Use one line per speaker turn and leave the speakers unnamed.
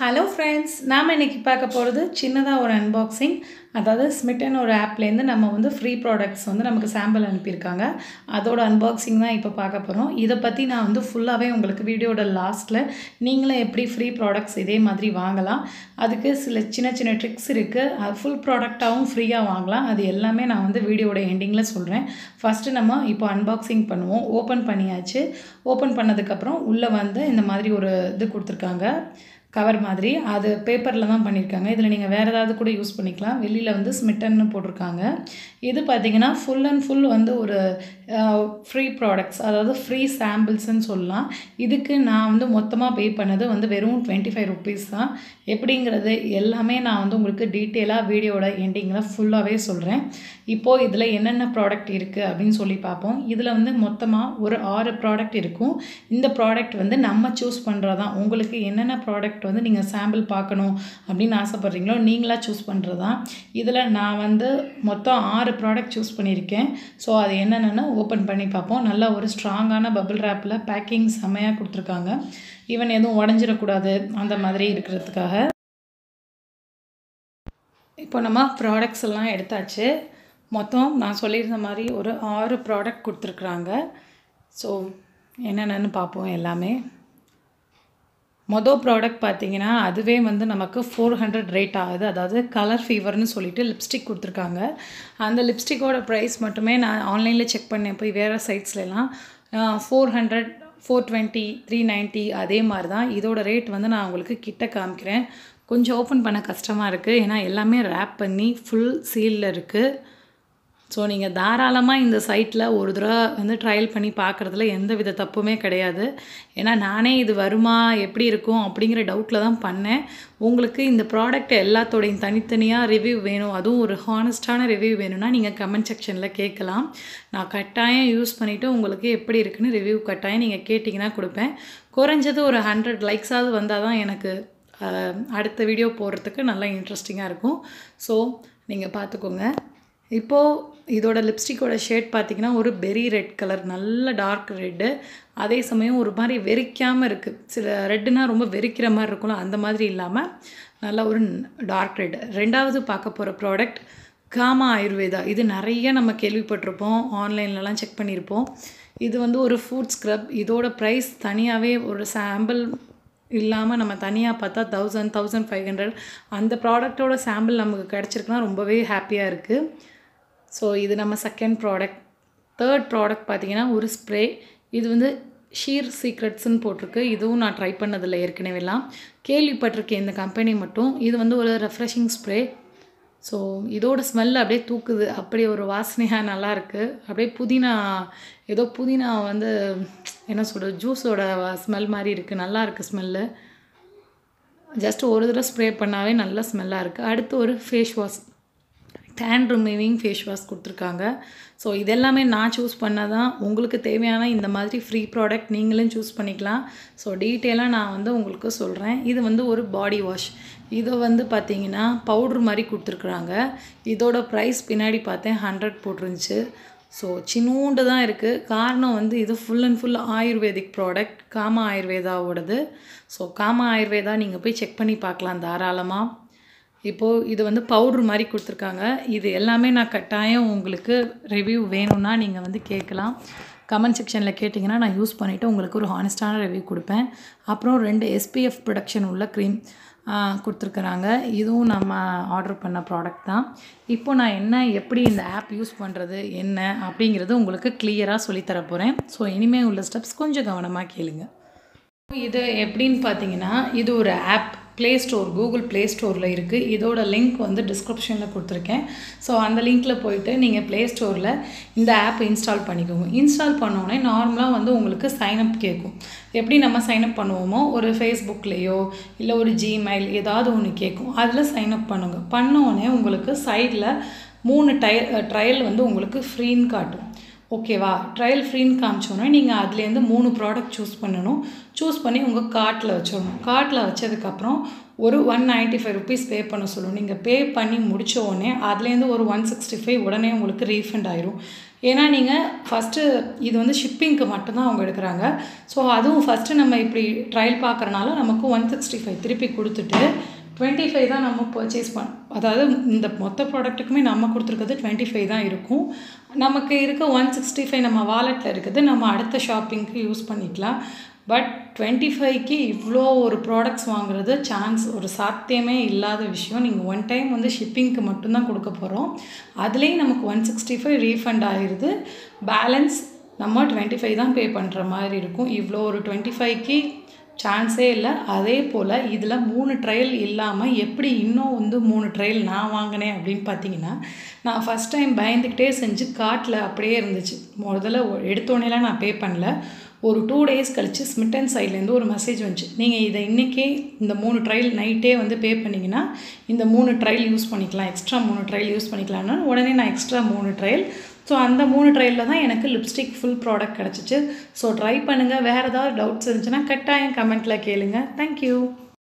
Hello friends, நாம் இன்றைக்கி பார்க்க போகிறது சின்னதாக ஒரு அன்பாக்சிங். அதாவது ஸ்மிட்டன் ஒரு ஆப்லேருந்து நம்ம வந்து ஃப்ரீ ப்ராடக்ட்ஸ் வந்து நமக்கு சாம்பிள் அனுப்பியிருக்காங்க. அதோட அன்பாக்சிங் தான் இப்போ பார்க்க போகிறோம். இதை பற்றி நான் வந்து ஃபுல்லாகவே உங்களுக்கு வீடியோட லாஸ்ட்டில் நீங்களும் எப்படி ஃப்ரீ ப்ராடக்ட்ஸ் இதே மாதிரி வாங்கலாம், அதுக்கு சில சின்ன சின்ன ட்ரிக்ஸ் இருக்குது. அது ஃபுல் ப்ராடக்டாகவும் ஃப்ரீயாக வாங்கலாம். அது எல்லாமே நான் வந்து வீடியோட எண்டிங்கில் சொல்கிறேன். ஃபஸ்ட்டு நம்ம இப்போ அன்பாக்சிங் பண்ணுவோம். ஓப்பன் பண்ணியாச்சு. ஓப்பன் பண்ணதுக்கப்புறம் உள்ளே வந்து இந்த மாதிரி ஒரு இது கொடுத்துருக்காங்க, கவர் மாதிரி. அது பேப்பரில் தான் பண்ணியிருக்காங்க. இதில் நீங்கள் வேறு ஏதாவது கூட யூஸ் பண்ணிக்கலாம். வெளியில் வந்து ஸ்மிட்டன்னு போட்டிருக்காங்க. இது பார்த்திங்கன்னா ஃபுல் அண்ட் ஃபுல் வந்து ஒரு ஃப்ரீ ப்ராடக்ட்ஸ், அதாவது ஃப்ரீ சாம்பிள்ஸ்ன்னு சொல்லலாம். இதுக்கு நான் வந்து மொத்தமாக பே பண்ணது வந்து வெறும் 25 ருபீஸ் தான். எப்படிங்கிறது எல்லாமே நான் வந்து உங்களுக்கு டீட்டெயிலாக வீடியோட எண்டிங்கில் ஃபுல்லாகவே சொல்கிறேன். இப்போது இதில் என்னென்ன ப்ராடக்ட் இருக்குது அப்படின்னு சொல்லி பார்ப்போம். இதில் வந்து மொத்தமாக ஒரு 6 ப்ராடக்ட் இருக்கும். இந்த ப்ராடக்ட் வந்து நம்ம சூஸ் பண்ணுறதான். உங்களுக்கு என்னென்ன ப்ராடக்ட் வந்து நீங்கள் சாம்பிள் பார்க்கணும் அப்படின்னு ஆசைப்பட்றீங்களோ நீங்களாக சூஸ் பண்ணுறது தான். இதில் நான் வந்து மொத்தம் 6 ப்ராடக்ட் சூஸ் பண்ணியிருக்கேன். ஸோ அது என்னென்னு ஓப்பன் பண்ணி பார்ப்போம். நல்லா ஒரு ஸ்ட்ராங்கான பபிள் ரேப்பில் பேக்கிங் செம்மையாக கொடுத்துருக்காங்க. ஈவன் எதுவும் உடஞ்சிடக்கூடாது அந்த மாதிரி இருக்கிறதுக்காக. இப்போ நம்ம ப்ராடக்ட்ஸ் எல்லாம் எடுத்தாச்சு. மொத்தம் நான் சொல்லியிருந்த மாதிரி ஒரு 6 ப்ராடக்ட் கொடுத்துருக்குறாங்க. ஸோ என்னென்னு பார்ப்போம் எல்லாமே. மொதல் ப்ராடக்ட் பார்த்திங்கன்னா அதுவே வந்து நமக்கு 400 ரேட் ஆகுது. அதாவது கலர் ஃபீவர்னு சொல்லிட்டு லிப்ஸ்டிக் கொடுத்துருக்காங்க. அந்த லிப்ஸ்டிக்கோட ப்ரைஸ் மட்டுமே நான் ஆன்லைனில் செக் பண்ணேன். போய் வேறு சைட்ஸ்லாம் 400, 420, 390 அதே மாதிரி தான். இதோட ரேட் வந்து நான் உங்களுக்கு கிட்ட காமிக்கிறேன். கொஞ்சம் ஓப்பன் பண்ண கஷ்டமாக இருக்குது, ஏன்னா எல்லாமே ரேப் பண்ணி ஃபுல் சீலில் இருக்குது. ஸோ நீங்கள் தாராளமாக இந்த சைட்டில் ஒரு தடவை வந்து ட்ரையல் பண்ணி பார்க்குறதுல எந்த வித தப்புமே கிடையாது. ஏன்னா நானே இது வருமா எப்படி இருக்கும் அப்படிங்கிற டவுட்டில் தான் பண்ணேன். உங்களுக்கு இந்த ப்ராடக்ட் எல்லாத்தோடையும் தனித்தனியாக ரிவ்யூ வேணும், அதுவும் ஒரு ஹானஸ்டான ரிவ்யூ வேணும்னா நீங்கள் கமெண்ட் செக்ஷனில் கேட்கலாம். நான் கட்டாயம் யூஸ் பண்ணிவிட்டு உங்களுக்கு எப்படி இருக்குன்னு ரிவ்யூ கட்டாயம் நீங்கள் கேட்டிங்கன்னா கொடுப்பேன். குறைஞ்சது ஒரு 100 லைக்ஸாவது வந்தால் தான் எனக்கு அடுத்த வீடியோ போடுறதுக்கு நல்லா இன்ட்ரெஸ்டிங்காக இருக்கும். ஸோ நீங்கள் பார்த்துக்கோங்க. இப்போது இதோட லிப்ஸ்டிக்கோட ஷேட் பார்த்திங்கன்னா ஒரு பெரி ரெட் கலர், நல்ல டார்க் ரெட்டு. அதே சமயம் ஒரு மாதிரி வெறிக்காமல் இருக்குது. சில ரெட்டுனால் ரொம்ப வெறிக்கிற மாதிரி இருக்கும்ல, அந்த மாதிரி இல்லாமல் நல்ல ஒரு டார்க் ரெட். ரெண்டாவது பார்க்க போகிற ப்ராடக்ட் காமா ஆயுர்வேதா. இது நிறைய நம்ம கேள்விப்பட்டிருப்போம், ஆன்லைன்லலாம் செக் பண்ணியிருப்போம். இது வந்து ஒரு ஃபுட் ஸ்க்ரப். இதோட ப்ரைஸ் தனியாகவே ஒரு சாம்பிள் இல்லாமல் நம்ம தனியாக பார்த்தா 1000, 1500. அந்த ப்ராடக்டோட சாம்பிள் நமக்கு கிடச்சிருக்குன்னா ரொம்பவே ஹாப்பியாக இருக்குது. ஸோ இது நம்ம செகண்ட் ப்ராடக்ட். தேர்ட் ப்ராடக்ட் பார்த்திங்கன்னா ஒரு ஸ்ப்ரே. இது வந்து ஷீர் சீக்ரெட்ஸ்ன்னு போட்டிருக்கு. இதுவும் நான் ட்ரை பண்ணதில்லை, ஏற்கனவேலாம் கேள்விப்பட்டிருக்கேன் இந்த கம்பெனி மட்டும். இது வந்து ஒரு ரெஃப்ரெஷிங் ஸ்ப்ரே. ஸோ இதோட ஸ்மெல் அப்படியே தூக்குது, அப்படி ஒரு வாசனையாக நல்லாயிருக்கு. அப்படியே புதினா, ஏதோ புதினா வந்து என்ன சொல்கிறது, ஜூஸோட ஸ்மெல் மாதிரி இருக்குது. நல்லா இருக்குது ஸ்மெல்லு. ஜஸ்ட் ஒரு தடவை ஸ்ப்ரே பண்ணாவே நல்ல ஸ்மெல்லாக இருக்குது. அடுத்து ஒரு face wash, tan removing face wash கொடுத்துருக்காங்க. ஸோ இதெல்லாமே நான் சூஸ் பண்ணதான். உங்களுக்கு தேவையான இந்த மாதிரி ஃப்ரீ ப்ராடக்ட் நீங்களும் சூஸ் பண்ணிக்கலாம். ஸோ டீட்டெயிலாக நான் வந்து உங்களுக்கு சொல்கிறேன். இது வந்து ஒரு பாடி வாஷ். இதை வந்து பார்த்திங்கன்னா பவுட்ரு மாதிரி கொடுத்துருக்குறாங்க. இதோட ப்ரைஸ் பின்னாடி பார்த்தேன் 100 போட்டிருந்துச்சு. ஸோ சின்னூண்டு தான் இருக்குது. காரணம் வந்து இது full and full ayurvedic product, Kama ஆயுர்வேதாவோடது. ஸோ காமா ஆயுர்வேதா நீங்கள் போய் செக் பண்ணி பார்க்கலாம் தாராளமாக. இப்போது இது வந்து பவுட்ரு மாதிரி கொடுத்துருக்காங்க. இது எல்லாமே நான் கட்டாயம் உங்களுக்கு ரிவ்யூ வேணும்னா நீங்கள் வந்து கேட்கலாம். கமெண்ட் செக்ஷனில் கேட்டிங்கன்னா நான் யூஸ் பண்ணிவிட்டு உங்களுக்கு ஒரு ஹானஸ்டான ரிவ்யூ கொடுப்பேன். அப்புறம் 2 SPF ப்ரொடக்ஷன் உள்ள க்ரீம் கொடுத்துருக்குறாங்க. இதுவும் நம்ம ஆர்டர் பண்ண ப்ராடக்ட் தான். இப்போது நான் எப்படி இந்த ஆப் யூஸ் பண்ணுறது என்ன அப்படிங்கிறது உங்களுக்கு கிளியராக சொல்லித்தர போகிறேன். ஸோ இனிமேல் உள்ள ஸ்டெப்ஸ் கொஞ்சம் கவனமாக கேளுங்க. இது எப்படின்னு பார்த்தீங்கன்னா இது ஒரு app, play store, Google play ஸ்டோரில் இருக்குது. இதோட லிங்க் வந்து டிஸ்கிரிப்ஷனில் கொடுத்துருக்கேன். ஸோ அந்த லிங்க்கில் போய்ட்டு நீங்கள் ப்ளே ஸ்டோரில் இந்த ஆப் இன்ஸ்டால் பண்ணிக்கோங்க. இன்ஸ்டால் பண்ணோடனே நார்மலாக வந்து உங்களுக்கு சைனப் கேட்கும். எப்படி நம்ம சைனப் பண்ணுவோமோ, ஒரு ஃபேஸ்புக்லேயோ இல்லை ஒரு ஜிமெயில் ஏதாவது ஒன்று கேட்கும், அதில் சைனப் பண்ணுங்க. பண்ணோடனே உங்களுக்கு சைடில் 3 ட்ரையல் வந்து உங்களுக்கு ஃப்ரீன்னு காட்டும். ஓகேவா? ட்ரையல் ஃப்ரீன்னு காமிச்சோன்னே நீங்கள் அதுலேருந்து 3 ப்ராடக்ட் சூஸ் பண்ணணும். சூஸ் பண்ணி உங்கள் கார்ட்டில் வச்சிடணும். கார்ட்டில் வச்சதுக்கப்புறம் ஒரு 195 ருபீஸ் பே பண்ண சொல்லுவோம். நீங்கள் பே பண்ணி முடித்த உடனே அதுலேருந்து ஒரு 165 உடனே உங்களுக்கு ரீஃபண்ட் ஆயிரும். ஏன்னா நீங்கள் ஃபஸ்ட்டு இது வந்து ஷிப்பிங்க்கு மட்டும்தான் அவங்க எடுக்கிறாங்க. ஸோ அதுவும் ஃபஸ்ட்டு நம்ம இப்படி ட்ரையல் பார்க்குறனால நமக்கு 165 திருப்பி கொடுத்துட்டு 25 தான் நம்ம பர்ச்சேஸ் அதாவது இந்த மொத்த ப்ராடக்ட்டுக்குமே நம்ம கொடுத்துருக்கிறது 25 தான் இருக்கும். நமக்கு இருக்க 165 நம்ம வாலெட்டில் இருக்குது, நம்ம அடுத்த ஷாப்பிங்க்கு யூஸ் பண்ணிக்கலாம். பட் 25க்கு இவ்வளோ ஒரு ப்ராடக்ட்ஸ் வாங்குறது சான்ஸ் ஒரு சாத்தியமே இல்லாத விஷயம். நீங்கள் ஒன் டைம் வந்து ஷிப்பிங்க்கு மட்டும்தான் கொடுக்க போகிறோம். அதுலேயும் நமக்கு 165 ரீஃபண்ட் ஆகிடுது. பேலன்ஸ் நம்ம 25 தான் பே பண்ணுற மாதிரி இருக்கும். இவ்வளோ ஒரு 25க்கு சான்ஸே இல்லை. அதே போல் இதில் 3 ட்ரையல் இல்லாமல் எப்படி இன்னும் வந்து 3 ட்ரையல் நான் வாங்கினேன் அப்படின்னு பார்த்தீங்கன்னா, நான் ஃபஸ்ட் டைம் பயந்துக்கிட்டே செஞ்சு கார்ட்டில் அப்படியே இருந்துச்சு. முதல்ல எடுத்தோடனேலாம் நான் பே பண்ணல. ஒரு 2 டேஸ் கழித்து ஸ்மிட்டன் சைட்லேருந்து ஒரு மெசேஜ் வந்துச்சு, நீங்கள் இதை இன்றைக்கே இந்த 3 ட்ரையல் நைட்டே வந்து பே பண்ணிங்கன்னா இந்த 3 ட்ரையல் யூஸ் பண்ணிக்கலாம், எக்ஸ்ட்ரா 3 ட்ரையல் யூஸ் பண்ணிக்கலாம்னு. உடனே நான் எக்ஸ்ட்ரா 3 ட்ரையல். ஸோ அந்த 3 ட்ரையலில் தான் எனக்கு லிப்ஸ்டிக் ஃபுல் ப்ராடக்ட் கிடச்சிச்சு. ஸோ ட்ரை பண்ணுங்கள். வேறு ஏதாவது டவுட்ஸ் இருந்துச்சுன்னா கட்டாயம் கமெண்ட்டில் கேளுங்க. தேங்க்யூ.